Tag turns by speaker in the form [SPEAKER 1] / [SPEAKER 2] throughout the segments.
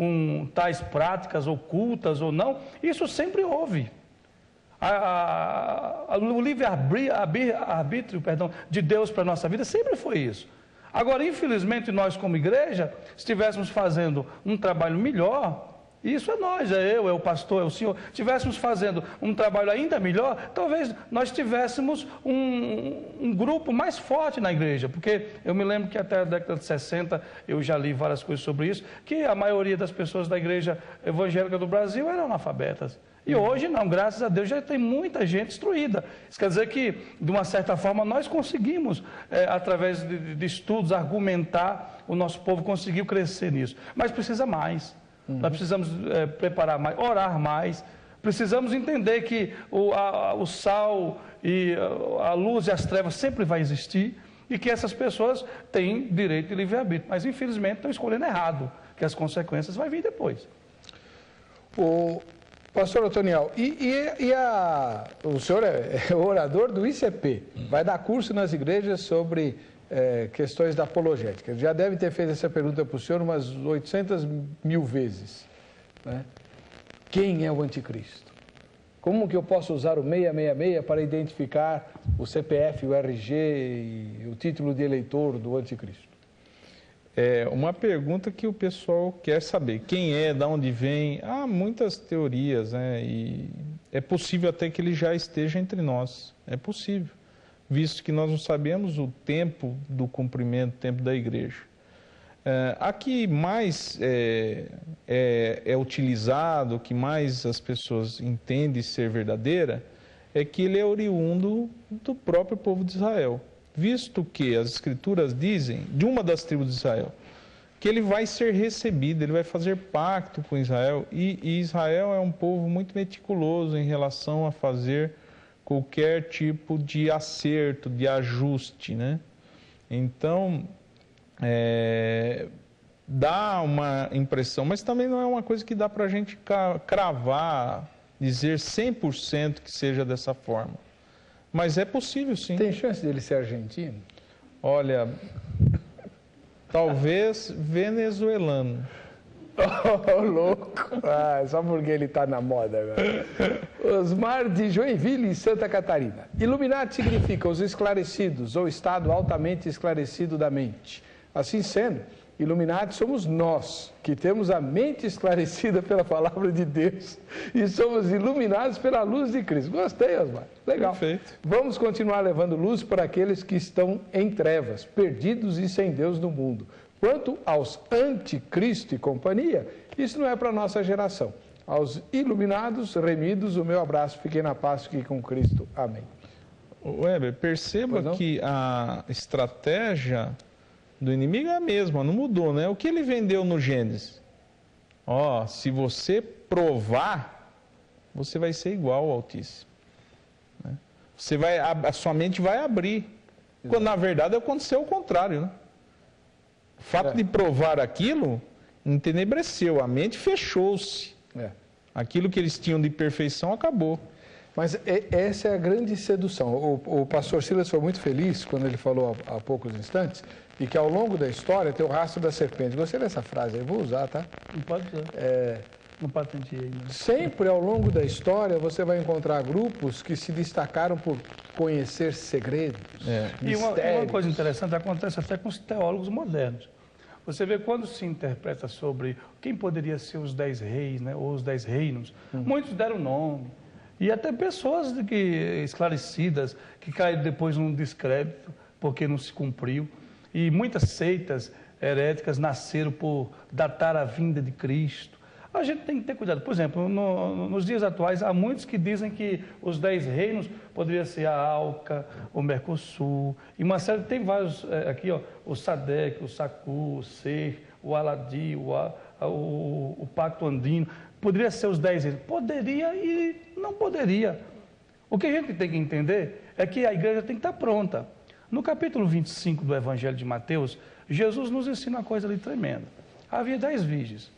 [SPEAKER 1] com tais práticas ocultas ou não, isso sempre houve. O livre-arbítrio de Deus para a nossa vida sempre foi isso. Agora, infelizmente, nós como igreja, se estivéssemos fazendo um trabalho melhor, isso é nós, é eu, é o pastor, é o senhor, estivéssemos fazendo um trabalho ainda melhor, talvez nós tivéssemos um grupo mais forte na igreja, porque eu me lembro que até a década de 60, eu já li várias coisas sobre isso, que a maioria das pessoas da igreja evangélica do Brasil eram analfabetas. E hoje não, graças a Deus já tem muita gente instruída. Isso quer dizer que, de uma certa forma, nós conseguimos, através de estudos, argumentar, o nosso povo conseguiu crescer nisso. Mas precisa mais. Nós precisamos preparar mais, orar mais. Precisamos entender que o sal e a luz e as trevas sempre vai existir e que essas pessoas têm direito de livre-arbítrio. Mas, infelizmente, estão escolhendo errado, que as consequências vão vir depois.
[SPEAKER 2] Pastor Otoniel, o senhor é orador do ICP, vai dar curso nas igrejas sobre questões da apologética. Já deve ter feito essa pergunta para o senhor umas 800 mil vezes. Né? Quem é o anticristo? Como que eu posso usar o 666 para identificar o CPF, o RG e o título de eleitor do anticristo?
[SPEAKER 3] É uma pergunta que o pessoal quer saber. Quem é, de onde vem? Há muitas teorias, né? E é possível até que ele já esteja entre nós. É possível, visto que nós não sabemos o tempo do cumprimento, o tempo da igreja. A que mais é utilizado, o que mais as pessoas entendem ser verdadeira, é que ele é oriundo do próprio povo de Israel. Visto que as escrituras dizem, de uma das tribos de Israel, que ele vai ser recebido, ele vai fazer pacto com Israel, e Israel é um povo muito meticuloso em relação a fazer qualquer tipo de acerto, de ajuste, né? Então, dá uma impressão, mas também não é uma coisa que dá para a gente cravar, dizer 100% que seja dessa forma. Mas é possível, sim.
[SPEAKER 2] Tem chance dele ser argentino?
[SPEAKER 3] Olha, talvez venezuelano.
[SPEAKER 2] Oh, louco! Só porque ele está na moda agora. Osmar de Joinville, Santa Catarina. Illuminati significa os esclarecidos, ou estado altamente esclarecido da mente. Assim sendo, Illuminati somos nós, que temos a mente esclarecida pela palavra de Deus e somos iluminados pela luz de Cristo. Gostei, Osmar. Legal.
[SPEAKER 3] Perfeito.
[SPEAKER 2] Vamos continuar levando luz para aqueles que estão em trevas, perdidos e sem Deus no mundo. Quanto aos anticristo e companhia, isso não é para a nossa geração. Aos iluminados, remidos, o meu abraço. Fiquem na paz, fiquem com Cristo. Amém.
[SPEAKER 3] Weber, perceba que a estratégia do inimigo é a mesma, não mudou, né? O que ele vendeu no Gênesis? Se você provar, você vai ser igual ao Altíssimo. Né? A sua mente vai abrir. Quando na verdade aconteceu o contrário, né? O fato de provar aquilo entenebreceu, a mente fechou-se. Aquilo que eles tinham de perfeição acabou.
[SPEAKER 2] Mas essa é a grande sedução. O pastor Silas foi muito feliz quando ele falou há poucos instantes e que ao longo da história tem o rastro da serpente. Gostei dessa frase, eu vou usar, tá?
[SPEAKER 1] Não pode usar. Não patenteei ainda.
[SPEAKER 2] Sempre ao longo da história você vai encontrar grupos que se destacaram por conhecer segredos,
[SPEAKER 1] E uma coisa interessante acontece até com os teólogos modernos. Você vê quando se interpreta sobre quem poderia ser os 10 reis, né, ou os 10 reinos, muitos deram nome. E até pessoas esclarecidas que caíram depois num descrédito porque não se cumpriu. E muitas seitas heréticas nasceram por datar a vinda de Cristo. A gente tem que ter cuidado. Por exemplo, nos dias atuais, há muitos que dizem que os 10 reinos poderiam ser a ALCA, o Mercosul, e uma série, tem vários aqui, o SADC, o SACU, o SER, o ALADI, o Pacto Andino. Poderia ser os 10 reinos? Poderia e não poderia. O que a gente tem que entender é que a igreja tem que estar pronta. No capítulo 25 do Evangelho de Mateus, Jesus nos ensina uma coisa ali tremenda. Havia 10 virgens.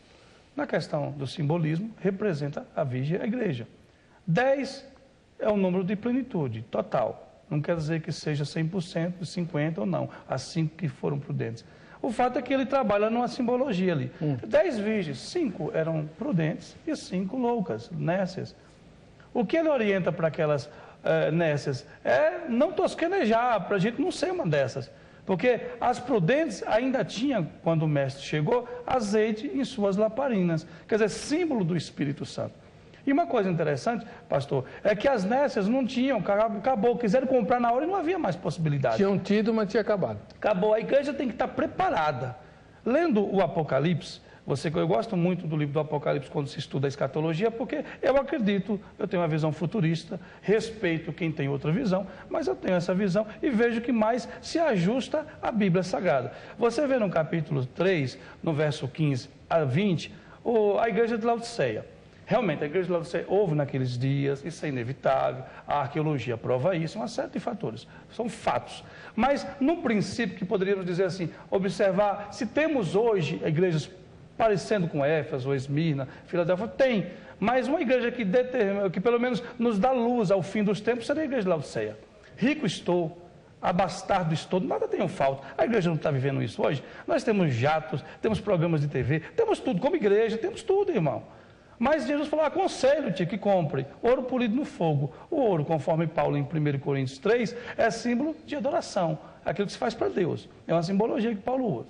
[SPEAKER 1] Na questão do simbolismo, representa a virgem a igreja. 10 é o número de plenitude, total. Não quer dizer que seja 100%, 50% ou não. As 5 que foram prudentes. O fato é que ele trabalha numa simbologia ali. 10 virgens, 5 eram prudentes e 5 loucas, nécias. O que ele orienta para aquelas nécias é não tosquenejar, para a gente não ser uma dessas. Porque as prudentes ainda tinham, quando o mestre chegou, azeite em suas lamparinas. Quer dizer, símbolo do Espírito Santo. E uma coisa interessante, pastor, é que as nécias não tinham, acabou, quiseram comprar na hora e não havia mais possibilidade.
[SPEAKER 2] Tinham tido, mas tinha acabado.
[SPEAKER 1] Acabou, a igreja tem que estar preparada. Lendo o Apocalipse, eu gosto muito do livro do Apocalipse quando se estuda a escatologia, porque eu acredito, eu tenho uma visão futurista, respeito quem tem outra visão, mas eu tenho essa visão e vejo que mais se ajusta à Bíblia Sagrada. Você vê no capítulo 3, no verso 15 a 20, a igreja de Laodiceia. Realmente, a igreja de Laodiceia houve naqueles dias, isso é inevitável, a arqueologia prova isso, uma série de fatores, são fatos. Mas, no princípio, que poderíamos dizer assim, observar, se temos hoje igrejas parecendo com Éfeso, ou Esmirna, Filadélfia, tem, mas uma igreja que pelo menos nos dá luz ao fim dos tempos seria a igreja de Laodiceia. Rico estou, abastado estou, nada tenho falta. A igreja não está vivendo isso hoje? Nós temos jatos, temos programas de TV, temos tudo, como igreja, temos tudo, irmão. Mas Jesus falou, aconselho-te que compre ouro polido no fogo. O ouro, conforme Paulo em 1 Coríntios 3, é símbolo de adoração, aquilo que se faz para Deus. É uma simbologia que Paulo usa.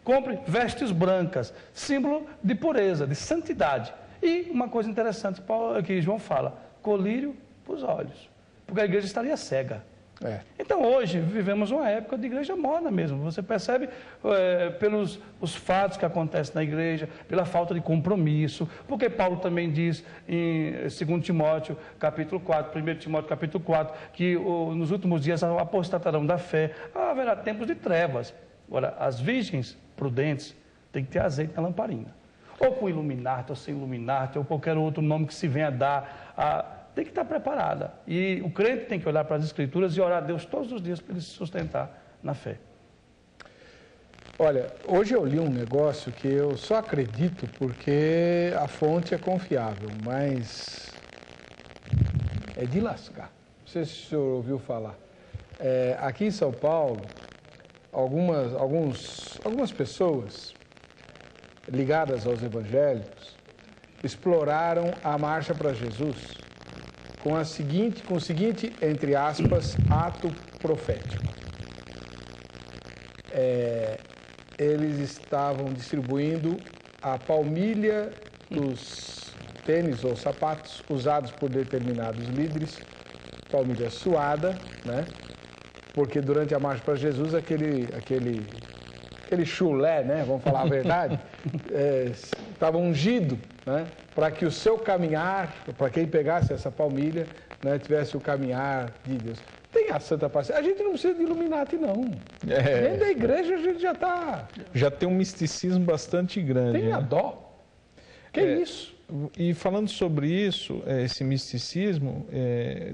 [SPEAKER 1] Compre vestes brancas, símbolo de pureza, de santidade. E uma coisa interessante que João fala, colírio para os olhos, porque a igreja estaria cega. Então hoje vivemos uma época de igreja morna mesmo. Você percebe pelos os fatos que acontecem na igreja, pela falta de compromisso, porque Paulo também diz em 2 Timóteo capítulo 4, 1 Timóteo capítulo 4, que nos últimos dias apostatarão da fé, haverá tempos de trevas. Agora, as virgens prudentes têm que ter azeite na lamparina, ou com iluminarte, ou sem iluminarte, ou qualquer outro nome que se venha a dar tem que estar preparada. E o crente tem que olhar para as Escrituras e orar a Deus todos os dias para ele se sustentar na fé.
[SPEAKER 2] Olha, hoje eu li um negócio que eu só acredito porque a fonte é confiável, mas é de lascar. Não sei se o senhor ouviu falar. Aqui em São Paulo, algumas pessoas ligadas aos evangélicos exploraram a Marcha para Jesus com o seguinte, entre aspas, ato profético. Eles estavam distribuindo a palmilha dos tênis ou sapatos usados por determinados líderes, palmilha suada, né? Porque durante a Marcha para Jesus, aquele chulé, né? Vamos falar a verdade, estava ungido, né? Para que o seu caminhar, para quem pegasse essa palmilha, né, tivesse o caminhar de Deus. Tem a santa paciência. A gente não precisa de Illuminati, não. Dentro da igreja a gente já está...
[SPEAKER 3] Já tem um misticismo bastante grande.
[SPEAKER 2] Tem a dó. Que isso?
[SPEAKER 3] E falando sobre isso, esse misticismo,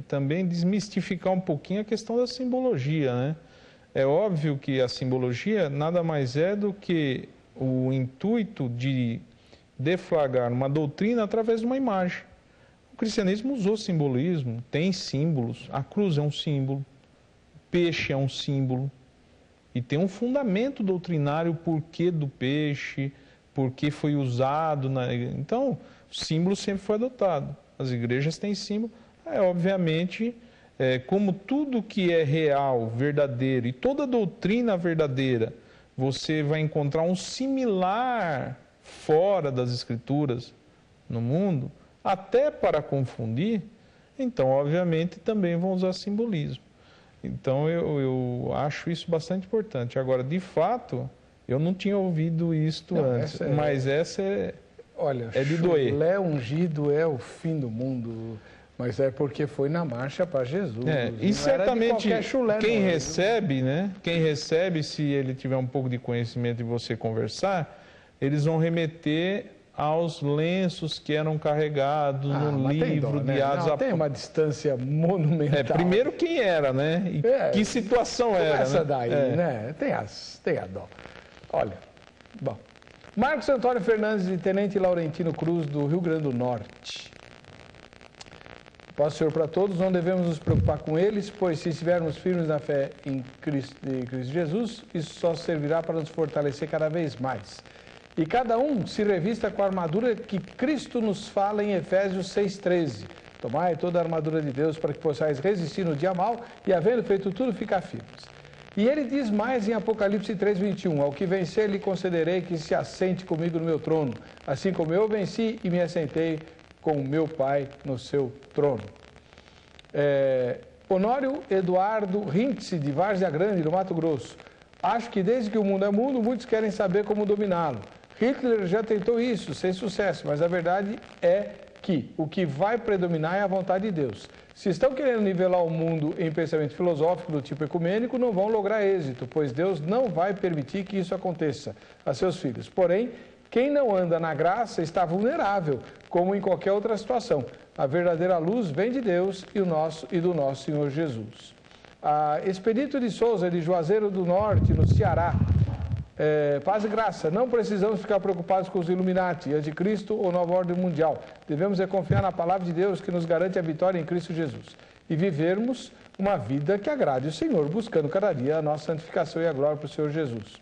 [SPEAKER 3] também desmistificar um pouquinho a questão da simbologia, né? É óbvio que a simbologia nada mais é do que o intuito de deflagrar uma doutrina através de uma imagem. O cristianismo usou simbolismo, tem símbolos, a cruz é um símbolo, o peixe é um símbolo, e tem um fundamento doutrinário, o porquê do peixe, porque foi usado. Então, o símbolo sempre foi adotado. As igrejas têm símbolo, obviamente, como tudo que é real, verdadeiro, e toda doutrina verdadeira, você vai encontrar um similar fora das Escrituras, no mundo, até para confundir, então, obviamente, também vão usar simbolismo. Então, eu acho isso bastante importante. Agora, de fato, eu não tinha ouvido isto antes, mas essa
[SPEAKER 2] olha,
[SPEAKER 3] é de doer.
[SPEAKER 2] Chulé ungido é o fim do mundo, mas é porque foi na marcha para Jesus.
[SPEAKER 3] E certamente
[SPEAKER 2] chulé,
[SPEAKER 3] quem recebe, né? Quem recebe, se ele tiver um pouco de conhecimento e você conversar, eles vão remeter aos lenços que eram carregados no livro de Atos Apóstolos.
[SPEAKER 2] Tem uma distância monumental.
[SPEAKER 3] Primeiro quem era, né? E que situação era,
[SPEAKER 2] essa
[SPEAKER 3] né?
[SPEAKER 2] daí, né? Tem a dó. Olha, bom. Marcos Antônio Fernandes, de Tenente Laurentino Cruz, do Rio Grande do Norte. Paz do Senhor para todos, não devemos nos preocupar com eles, pois se estivermos firmes na fé em Cristo Jesus, isso só servirá para nos fortalecer cada vez mais. E cada um se revista com a armadura que Cristo nos fala em Efésios 6,13. Tomai toda a armadura de Deus para que possais resistir no dia mau e, havendo feito tudo, ficar firmes. E ele diz mais em Apocalipse 3,21, ao que vencer lhe concederei que se assente comigo no meu trono, assim como eu venci e me assentei com o meu Pai no seu trono. Honório Eduardo Rintze, de Várzea Grande, no Mato Grosso. Acho que desde que o mundo é mundo, muitos querem saber como dominá-lo. Hitler já tentou isso, sem sucesso, mas a verdade é que o que vai predominar é a vontade de Deus. Se estão querendo nivelar o mundo em pensamento filosófico do tipo ecumênico, não vão lograr êxito, pois Deus não vai permitir que isso aconteça a seus filhos. Porém, quem não anda na graça está vulnerável, como em qualquer outra situação. A verdadeira luz vem de Deus e do nosso Senhor Jesus. Expedito de Souza, de Juazeiro do Norte, no Ceará. Paz e graça. Não precisamos ficar preocupados com os Illuminati, Anticristo ou Nova Ordem Mundial. Devemos confiar na palavra de Deus que nos garante a vitória em Cristo Jesus. E vivermos uma vida que agrade o Senhor, buscando cada dia a nossa santificação e a glória para o Senhor Jesus.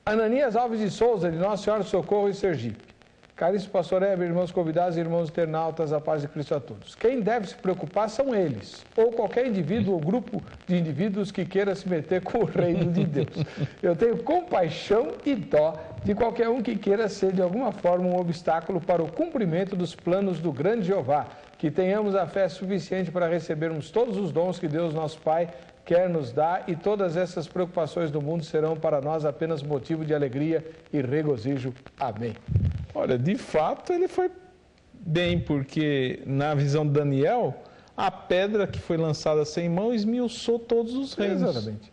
[SPEAKER 2] Ananias Alves de Souza, de Nossa Senhora do Socorro em Sergipe. Caríssimo pastor Heber, irmãos convidados e irmãos internautas, a paz de Cristo a todos. Quem deve se preocupar são eles, ou qualquer indivíduo ou grupo de indivíduos que queira se meter com o reino de Deus. Eu tenho compaixão e dó de qualquer um que queira ser de alguma forma um obstáculo para o cumprimento dos planos do grande Jeová. Que tenhamos a fé suficiente para recebermos todos os dons que Deus, nosso Pai, quer nos dar, e todas essas preocupações do mundo serão para nós apenas motivo de alegria e regozijo. Amém.
[SPEAKER 3] Olha, de fato ele foi bem, porque na visão de Daniel, a pedra que foi lançada sem mão esmiuçou todos os reinos.
[SPEAKER 2] Exatamente.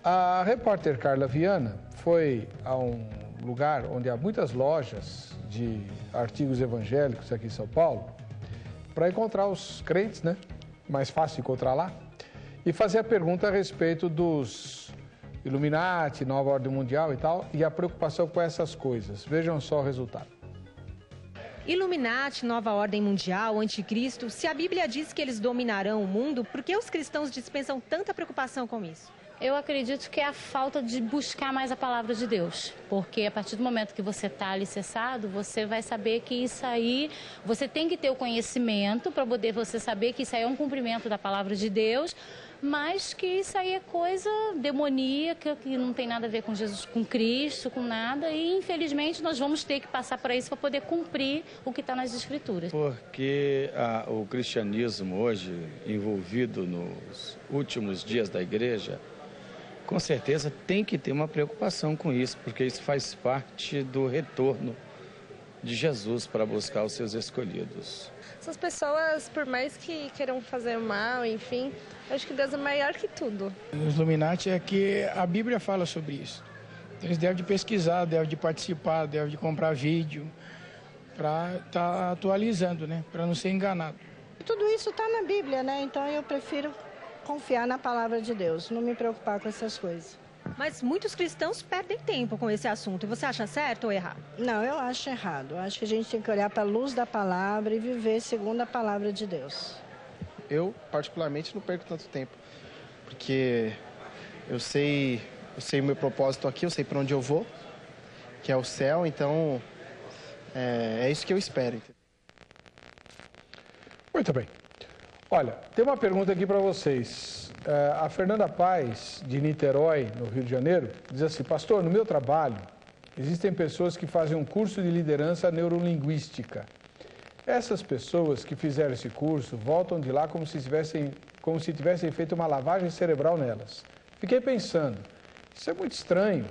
[SPEAKER 2] A repórter Carla Viana foi a um lugar onde há muitas lojas de artigos evangélicos aqui em São Paulo, para encontrar os crentes, né? Mais fácil encontrar lá. E fazer a pergunta a respeito dos Illuminati, Nova Ordem Mundial e tal, e a preocupação com essas coisas. Vejam só o resultado.
[SPEAKER 4] Illuminati, Nova Ordem Mundial, Anticristo, se a Bíblia diz que eles dominarão o mundo, por que os cristãos dispensam tanta preocupação com isso?
[SPEAKER 5] Eu acredito que é a falta de buscar mais a palavra de Deus, porque a partir do momento que você está alicerçado, você vai saber que isso aí, você tem que ter o conhecimento para poder você saber que isso aí é um cumprimento da palavra de Deus, mas que isso aí é coisa demoníaca, que não tem nada a ver com Jesus, com Cristo, com nada, e infelizmente nós vamos ter que passar por isso para poder cumprir o que está nas Escrituras.
[SPEAKER 6] Porque o cristianismo hoje, envolvido nos últimos dias da igreja, com certeza tem que ter uma preocupação com isso, porque isso faz parte do retorno de Jesus para buscar os seus escolhidos.
[SPEAKER 7] Essas pessoas, por mais que queiram fazer mal, enfim, acho que Deus é maior que tudo.
[SPEAKER 8] Os Illuminati é que a Bíblia fala sobre isso. Eles devem de pesquisar, devem de participar, devem de comprar vídeo para estar atualizando, né? Para não ser enganado.
[SPEAKER 9] Tudo isso está na Bíblia, né? Então eu prefiro confiar na palavra de Deus, não me preocupar com essas coisas.
[SPEAKER 4] Mas muitos cristãos perdem tempo com esse assunto. E você acha certo ou errado?
[SPEAKER 9] Não, eu acho errado. Eu acho que a gente tem que olhar para a luz da palavra e viver segundo a palavra de Deus.
[SPEAKER 10] Eu, particularmente, não perco tanto tempo, porque eu sei o meu propósito aqui, eu sei para onde eu vou, que é o céu, então é isso que eu espero.
[SPEAKER 2] Muito bem. Olha, tem uma pergunta aqui para vocês. A Fernanda Paz, de Niterói, no Rio de Janeiro, diz assim: pastor, no meu trabalho, existem pessoas que fazem um curso de liderança neurolinguística. Essas pessoas que fizeram esse curso voltam de lá como se tivessem feito uma lavagem cerebral nelas. Fiquei pensando, isso é muito estranho.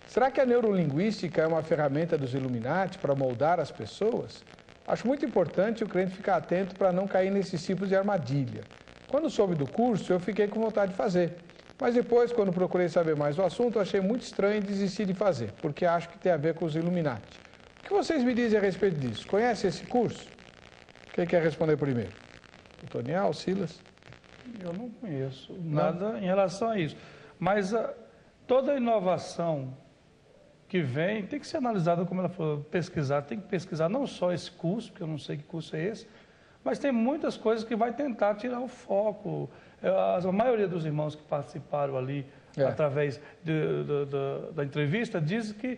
[SPEAKER 2] Será que a neurolinguística é uma ferramenta dos Illuminati para moldar as pessoas? Acho muito importante o crente ficar atento para não cair nesses tipos de armadilha. Quando soube do curso, eu fiquei com vontade de fazer. Mas depois, quando procurei saber mais do assunto, achei muito estranho e desisti de fazer, porque acho que tem a ver com os Illuminati. O que vocês me dizem a respeito disso? Conhece esse curso? Quem quer responder primeiro? O Toniel, o Silas?
[SPEAKER 1] Eu não conheço nada em relação a isso. Mas toda inovação que vem, tem que ser analisada, como ela falou, pesquisar. Tem que pesquisar não só esse curso, porque eu não sei que curso é esse, mas tem muitas coisas que vai tentar tirar o foco. A maioria dos irmãos que participaram ali, através da entrevista, diz que